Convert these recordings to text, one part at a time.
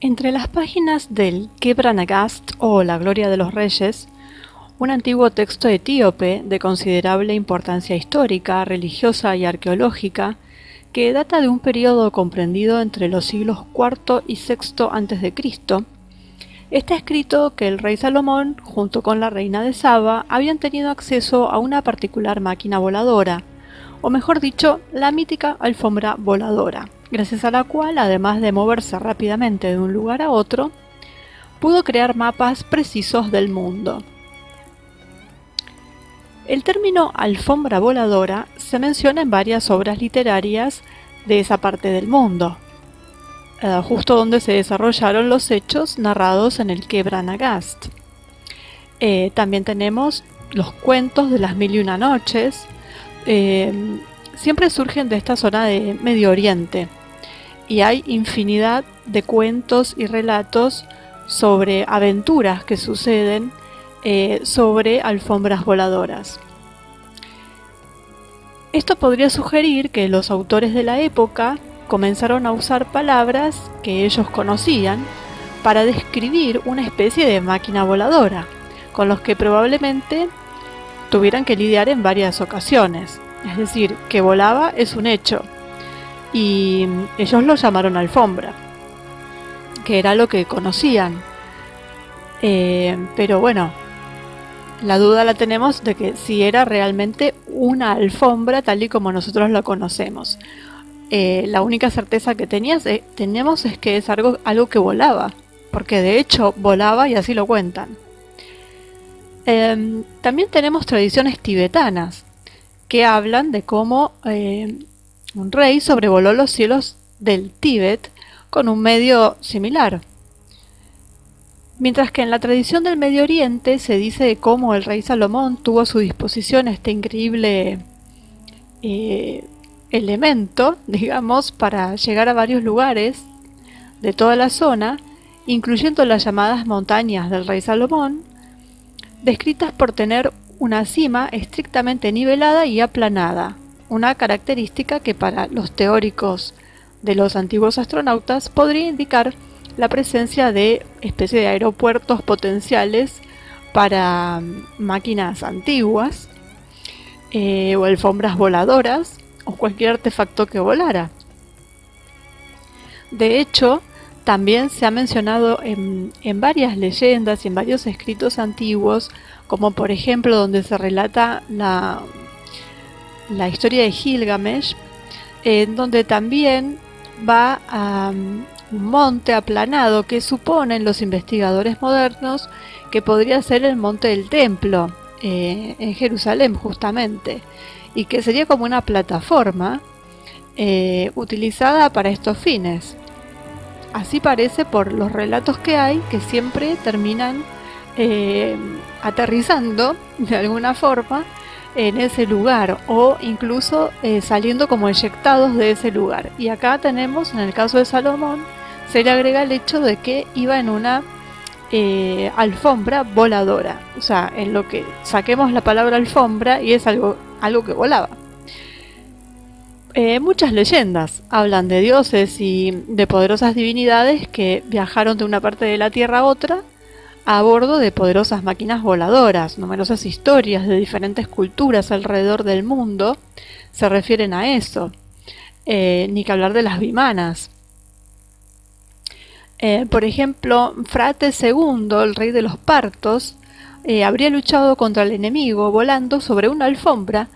Entre las páginas del Kebra Nagast o La Gloria de los Reyes, un antiguo texto etíope de considerable importancia histórica, religiosa y arqueológica, que data de un periodo comprendido entre los siglos IV y VI a.C., está escrito que el rey Salomón, junto con la reina de Saba, habían tenido acceso a una particular máquina voladora, o mejor dicho, la mítica alfombra voladora, gracias a la cual, además de moverse rápidamente de un lugar a otro, pudo crear mapas precisos del mundo. El término alfombra voladora se menciona en varias obras literarias de esa parte del mundo, justo donde se desarrollaron los hechos narrados en el Kebra Nagast. También tenemos los cuentos de las Mil y una Noches. Siempre surgen de esta zona de Medio Oriente y hay infinidad de cuentos y relatos sobre aventuras que suceden sobre alfombras voladoras. Esto podría sugerir que los autores de la época comenzaron a usar palabras que ellos conocían para describir una especie de máquina voladora, con los que probablemente tuvieran que lidiar en varias ocasiones. Es decir, que volaba es un hecho, y ellos lo llamaron alfombra, que era lo que conocían. Pero bueno, la duda la tenemos de que si era realmente una alfombra tal y como nosotros la conocemos. La única certeza que tenemos es que es algo que volaba, porque de hecho volaba y así lo cuentan. También tenemos tradiciones tibetanas que hablan de cómo un rey sobrevoló los cielos del Tíbet con un medio similar. Mientras que en la tradición del Medio Oriente se dice de cómo el rey Salomón tuvo a su disposición este increíble elemento, digamos, para llegar a varios lugares de toda la zona, incluyendo las llamadas montañas del rey Salomón, descritas por tener una cima estrictamente nivelada y aplanada, una característica que para los teóricos de los antiguos astronautas podría indicar la presencia de especie de aeropuertos potenciales para máquinas antiguas, o alfombras voladoras, o cualquier artefacto que volara. De hecho, también se ha mencionado en varias leyendas y en varios escritos antiguos, como por ejemplo donde se relata la historia de Gilgamesh, en donde también va a un monte aplanado que suponen los investigadores modernos que podría ser el monte del templo en Jerusalén justamente, y que sería como una plataforma utilizada para estos fines. Así parece por los relatos que hay, que siempre terminan aterrizando de alguna forma en ese lugar, o incluso saliendo como eyectados de ese lugar. Y acá tenemos, en el caso de Salomón, se le agrega el hecho de que iba en una alfombra voladora. O sea, en lo que saquemos la palabra alfombra y es algo que volaba. Muchas leyendas hablan de dioses y de poderosas divinidades que viajaron de una parte de la Tierra a otra a bordo de poderosas máquinas voladoras. Numerosas historias de diferentes culturas alrededor del mundo se refieren a eso. Ni que hablar de las vimanas. Por ejemplo, Frate II, el rey de los partos, habría luchado contra el enemigo volando sobre una alfombra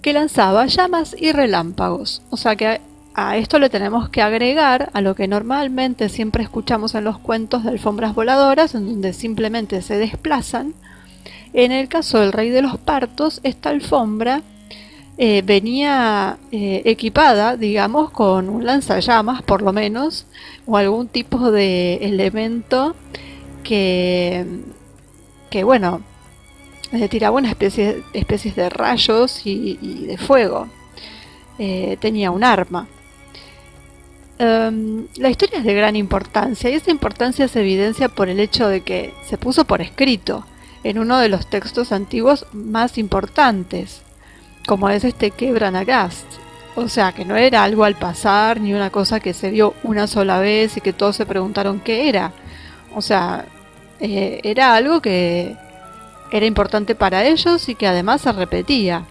que lanzaba llamas y relámpagos. O sea que a esto le tenemos que agregar a lo que normalmente siempre escuchamos en los cuentos de alfombras voladoras, en donde simplemente se desplazan. En el caso del rey de los partos, esta alfombra venía equipada, digamos, con un lanzallamas por lo menos, o algún tipo de elemento que bueno, tiraba una especies de rayos y de fuego. Tenía un arma. La historia es de gran importancia, y esa importancia se evidencia por el hecho de que se puso por escrito en uno de los textos antiguos más importantes, como es este Kebra Nagast, O sea, que no era algo al pasar, ni una cosa que se vio una sola vez y que todos se preguntaron qué era. O sea, era algo que era importante para ellos y que además se repetía.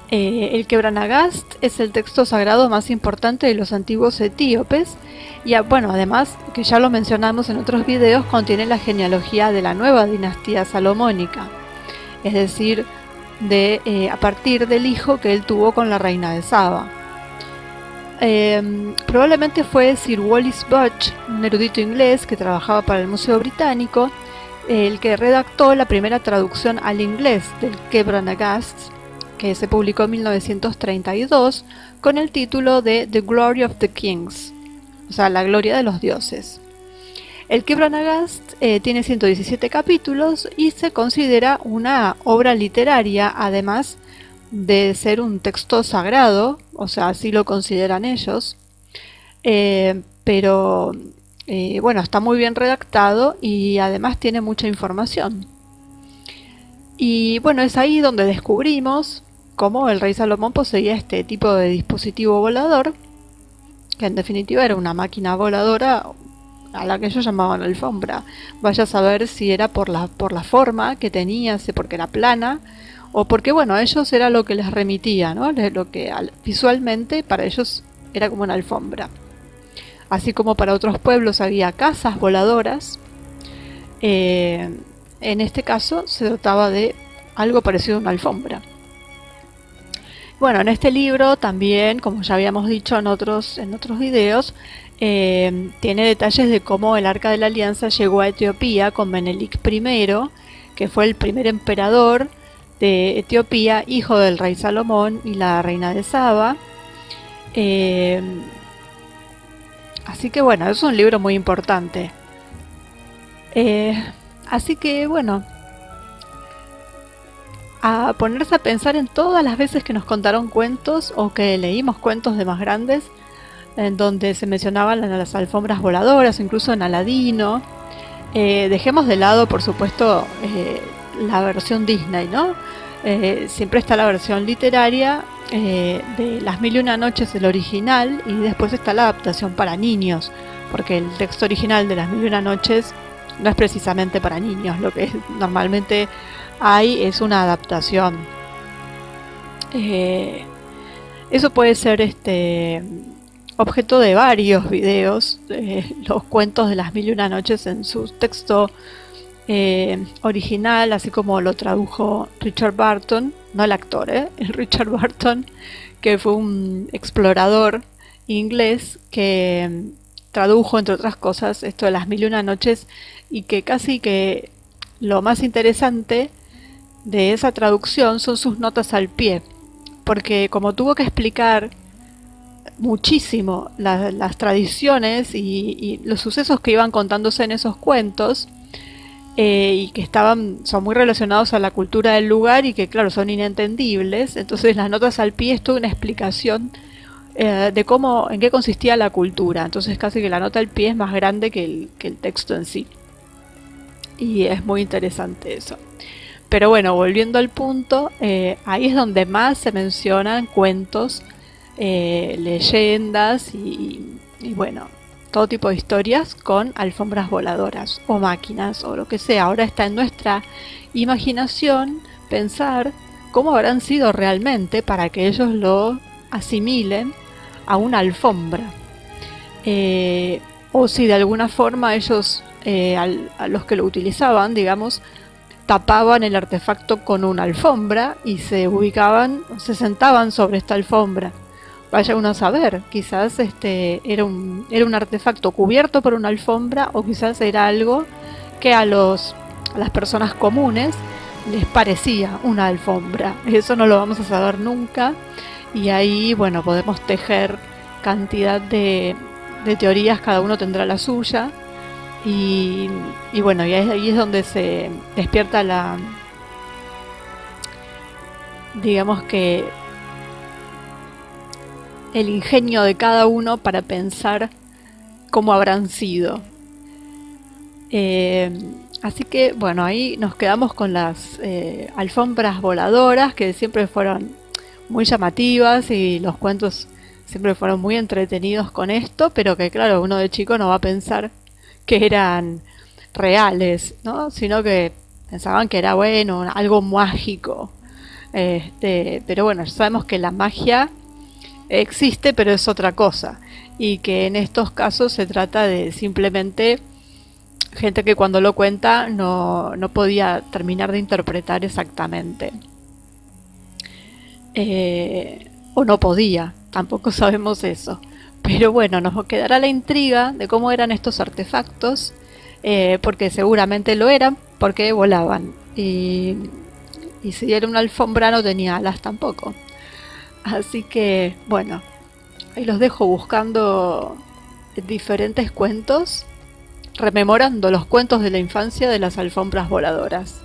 El Quebra-Nagast es el texto sagrado más importante de los antiguos etíopes y bueno, además, que ya lo mencionamos en otros videos, contiene la genealogía de la nueva dinastía salomónica, es decir, a partir del hijo que él tuvo con la reina de Saba. Probablemente fue Sir Wallis Budge, un erudito inglés que trabajaba para el Museo Británico, el que redactó la primera traducción al inglés del Quebra-Nagast, que se publicó en 1932 con el título de The Glory of the Kings, o sea, la gloria de los dioses. El Quebra-Nagast tiene 117 capítulos y se considera una obra literaria, además de ser un texto sagrado, o sea, así lo consideran ellos, pero bueno, está muy bien redactado y además tiene mucha información. Y bueno, es ahí donde descubrimos cómo el rey Salomón poseía este tipo de dispositivo volador, que en definitiva era una máquina voladora a la que ellos llamaban alfombra. Vaya a saber si era por la forma que tenía, si porque era plana, o porque bueno, a ellos era lo que les remitía, ¿no? Lo que visualmente para ellos era como una alfombra. Así como para otros pueblos había casas voladoras, en este caso se trataba de algo parecido a una alfombra. Bueno, en este libro también, como ya habíamos dicho en otros videos, tiene detalles de cómo el Arca de la Alianza llegó a Etiopía con Menelik I, que fue el primer emperador de Etiopía, hijo del rey Salomón y la reina de Saba. Así que bueno, es un libro muy importante. Así que bueno, a ponerse a pensar en todas las veces que nos contaron cuentos o que leímos cuentos de más grandes en donde se mencionaban las alfombras voladoras, incluso en Aladino. Dejemos de lado, por supuesto, la versión Disney, ¿no? Siempre está la versión literaria de Las Mil y Una Noches, el original, y después está la adaptación para niños, porque el texto original de Las Mil y Una Noches no es precisamente para niños, lo que normalmente hay es una adaptación. Eso puede ser objeto de varios videos, los cuentos de Las Mil y Una Noches en su texto original, así como lo tradujo Richard Burton, no el actor, el Richard Burton, que fue un explorador inglés que tradujo, entre otras cosas, esto de Las Mil y Una Noches, y que casi que lo más interesante de esa traducción son sus notas al pie, porque como tuvo que explicar muchísimo las tradiciones y los sucesos que iban contándose en esos cuentos, y que son muy relacionados a la cultura del lugar y que claro, son inentendibles, entonces las notas al pie es toda una explicación de en qué consistía la cultura, entonces casi que la nota al pie es más grande que el texto en sí, y es muy interesante eso. Pero bueno, volviendo al punto, ahí es donde más se mencionan cuentos, leyendas y bueno, todo tipo de historias con alfombras voladoras o máquinas o lo que sea. Ahora está en nuestra imaginación pensar cómo habrán sido realmente para que ellos lo asimilen a una alfombra, o si de alguna forma ellos, a los que lo utilizaban, digamos, tapaban el artefacto con una alfombra y se sentaban sobre esta alfombra. Vaya uno a saber, quizás era un artefacto cubierto por una alfombra, o quizás era algo que a las personas comunes les parecía una alfombra. Eso no lo vamos a saber nunca, y ahí bueno, podemos tejer cantidad de teorías, cada uno tendrá la suya. Y bueno, y ahí es donde se despierta digamos que el ingenio de cada uno para pensar cómo habrán sido. Así que bueno, ahí nos quedamos con las alfombras voladoras, que siempre fueron muy llamativas y los cuentos siempre fueron muy entretenidos con esto, pero que claro, uno de chico no va a pensar que eran reales, ¿no? Sino que pensaban que era bueno, algo mágico. Pero bueno, sabemos que la magia existe, pero es otra cosa. Y que en estos casos se trata de simplemente gente que cuando lo cuenta no podía terminar de interpretar exactamente. O no podía, tampoco sabemos eso. Pero bueno, nos quedará la intriga de cómo eran estos artefactos, porque seguramente lo eran, porque volaban. Y si era una alfombra no tenía alas tampoco. Así que, bueno, ahí los dejo buscando diferentes cuentos, rememorando los cuentos de la infancia de las alfombras voladoras.